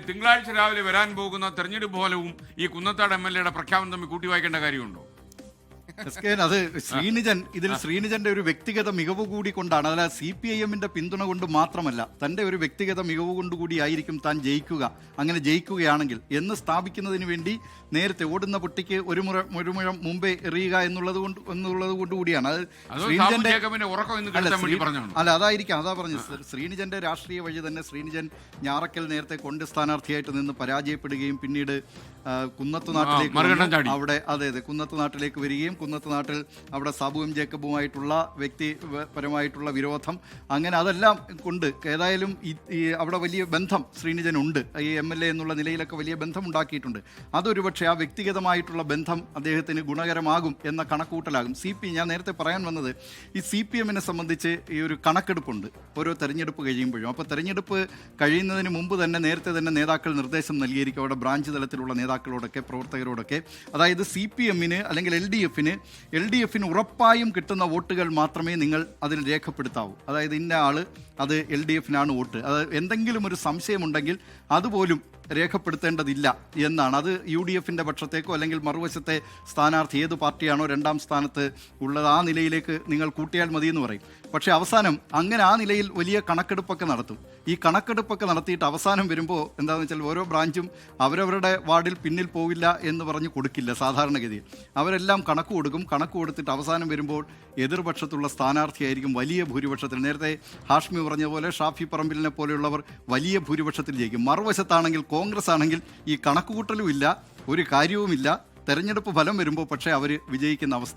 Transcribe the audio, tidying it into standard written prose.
തിങ്കളാഴ്ച രാവിലെ വരാൻ പോകുന്ന തെരഞ്ഞെടുപ്പ് ഫലവും ഈ കുന്നത്താട് MLA പ്രഖ്യാപനം തമ്മിൽ കൂട്ടി വായിക്കേണ്ട കാര്യമുണ്ടോ? അത് ശ്രീനിജന്റെ ഒരു വ്യക്തിഗത മികവ് കൂടി കൊണ്ടാണ്. അതല്ല CPIM-ന്റെ പിന്തുണ കൊണ്ട് മാത്രമല്ല, തന്റെ ഒരു വ്യക്തിഗത മികവ് കൊണ്ടുകൂടി ആയിരിക്കും താൻ ജയിക്കുക. അങ്ങനെ ജയിക്കുകയാണെങ്കിൽ എന്ന് സ്ഥാപിക്കുന്നതിന് വേണ്ടി നേരത്തെ ഓടുന്ന പൊട്ടിക്ക് ഒരു മുഴം മുമ്പേ എറിയുക എന്നുള്ളത് കൊണ്ടുകൂടിയാണ്. അത് ശ്രീനിജന്റെ അതായിരിക്കാം. അതാ പറഞ്ഞത്, ശ്രീനിജന്റെ രാഷ്ട്രീയ വഴി തന്നെ. ശ്രീനിജൻ ഞാറക്കൽ നേരത്തെ കൊണ്ട് സ്ഥാനാർത്ഥിയായിട്ട് നിന്ന് പരാജയപ്പെടുകയും പിന്നീട് കുന്നത്ത് നാട്ടിലേക്ക് വരികയും കുന്നത്ത് നാട്ടിൽ അവിടെ സാബു ജേക്കബുമായിട്ടുള്ള വ്യക്തിപരമായിട്ടുള്ള വിരോധം, അങ്ങനെ അതെല്ലാം കൊണ്ട് ഏതായാലും അവിടെ വലിയ ബന്ധം ശ്രീനിജനുണ്ട്. ഈ MLA എന്നുള്ള നിലയിലൊക്കെ വലിയ ബന്ധം ഉണ്ടാക്കിയിട്ടുണ്ട്. അതൊരു പക്ഷേ ആ വ്യക്തിഗതമായിട്ടുള്ള ബന്ധം അദ്ദേഹത്തിന് ഗുണകരമാകും എന്ന കണക്കൂട്ടലാകും. ഞാൻ നേരത്തെ പറയാൻ വന്നത്, ഈ CPM-നെ സംബന്ധിച്ച് ഈ ഒരു കണക്കെടുപ്പുണ്ട് ഓരോ തെരഞ്ഞെടുപ്പ് കഴിയുമ്പോഴും. അപ്പോൾ തെരഞ്ഞെടുപ്പ് കഴിയുന്നതിന് മുമ്പ് തന്നെ നേരത്തെ തന്നെ നേതാക്കൾ നിർദ്ദേശം നൽകിയിരിക്കും അവിടെ ബ്രാഞ്ച് തലത്തിലുള്ള നേതാക്കളോടൊക്കെ, പ്രവർത്തകരോടൊക്കെ. അതായത് CPM-ന് അല്ലെങ്കിൽ LDF-ന് ഉറപ്പായും കിട്ടുന്ന വോട്ടുകൾ മാത്രമേ നിങ്ങൾ അതിൽ രേഖപ്പെടുത്താവൂ. അതായത് ഇന്ന ആള് അത് LDF-നാണ് വോട്ട്, അത് എന്തെങ്കിലും ഒരു സംശയമുണ്ടെങ്കിൽ അതുപോലും രേഖപ്പെടുത്തേണ്ടതില്ല എന്നാണ്. അത് UDF-ന്റെ പക്ഷത്തേക്കോ അല്ലെങ്കിൽ മറുവശത്തെ സ്ഥാനാർത്ഥി ഏത് പാർട്ടിയാണോ രണ്ടാം സ്ഥാനത്ത് ഉള്ളത് ആ നിലയിലേക്ക് നിങ്ങൾ കൂട്ടിയാൽ മതി എന്ന് പറയും. പക്ഷേ അവസാനം അങ്ങനെ ആ നിലയിൽ വലിയ കണക്കെടുപ്പൊക്കെ നടത്തും. ഈ കണക്കെടുപ്പൊക്കെ നടത്തിയിട്ട് അവസാനം വരുമ്പോൾ എന്താണെന്ന് വെച്ചാൽ ഓരോ ബ്രാഞ്ചും അവരവരുടെ വാർഡിൽ പിന്നിൽ പോവില്ല എന്ന് പറഞ്ഞ് കൊടുക്കില്ല സാധാരണഗതിയിൽ. അവരെല്ലാം കണക്ക് കൊടുക്കും. കണക്ക് കൊടുത്തിട്ട് അവസാനം വരുമ്പോൾ എതിർപക്ഷത്തുള്ള സ്ഥാനാർത്ഥിയായിരിക്കും വലിയ ഭൂരിപക്ഷത്തിൽ. നേരത്തെ ഹാഷ്മി പറഞ്ഞ പോലെ ഷാഫി പറമ്പിലിനെ പോലെയുള്ളവർ വലിയ ഭൂരിപക്ഷത്തിൽ ജയിക്കും. മറുവശത്താണെങ്കിൽ കോൺഗ്രസ് ആണെങ്കിൽ ഈ കണക്കുകൂട്ടലും ഇല്ല, ഒരു കാര്യവുമില്ല. തെരഞ്ഞെടുപ്പ് ഫലം വരുമ്പോൾ പക്ഷേ അവർ വിജയിക്കുന്ന അവസ്ഥ.